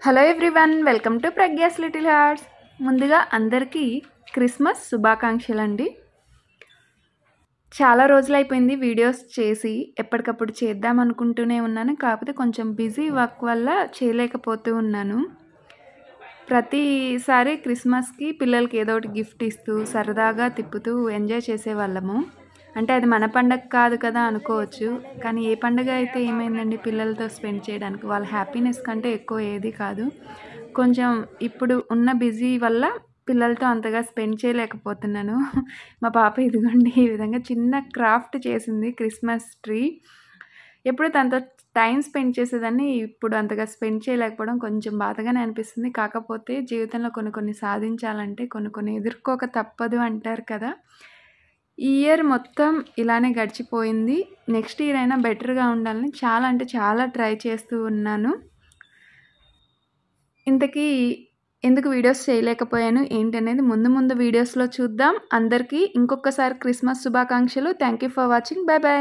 Hello everyone, welcome to Pragya's little hearts. ముందుగా అందరికీ Christmas శుభాకాంక్షలండి. చాలా రోజులైపోయింది వీడియోస్ చేసి, ఎప్పటికప్పుడు చేద్దాం అనుకుంటూనే ఉన్నాను. కాకపోతే కొంచెం బిజీ వర్క్ వల్ల చేయలేకపోతూ ఉన్నాను. ప్రతిసారి క్రిస్మస్కి పిల్లలకి ఏదో ఒకటి గిఫ్ట్ ఇస్తూ సరదాగా తిప్పుతూ ఎంజాయ్ చేసేవాళ్ళము. అంటే అది మన పండగ కాదు కదా అనుకోవచ్చు, కానీ ఏ పండుగ అయితే ఏమైందండి, పిల్లలతో స్పెండ్ చేయడానికి వాళ్ళ హ్యాపీనెస్ కంటే ఎక్కువ ఏది కాదు. కొంచెం ఇప్పుడు ఉన్న బిజీ వల్ల పిల్లలతో అంతగా స్పెండ్ చేయలేకపోతున్నాను. మా పాప ఇదిగోండి ఈ విధంగా చిన్న క్రాఫ్ట్ చేసింది, క్రిస్మస్ ట్రీ. ఎప్పుడు తనతో టైం స్పెండ్ చేసేదాన్ని, ఇప్పుడు అంతగా స్పెండ్ చేయలేకపోవడం కొంచెం బాధగానే అనిపిస్తుంది. కాకపోతే జీవితంలో కొన్ని కొన్ని సాధించాలంటే కొన్ని కొన్ని ఎదుర్కోక తప్పదు అంటారు కదా. ఈ ఇయర్ మొత్తం ఇలానే గడిచిపోయింది. నెక్స్ట్ ఇయర్ అయినా బెటర్‌గా ఉండాలని చాలా అంటే చాలా ట్రై చేస్తూ ఉన్నాను. ఇంతకీ ఎందుకు వీడియోస్ చేయలేకపోయాను ఏంటనేది ముందు ముందు వీడియోస్‌లో చూద్దాం. అందరికీ ఇంకొకసారి క్రిస్మస్ శుభాకాంక్షలు. Thank you for watching. By by.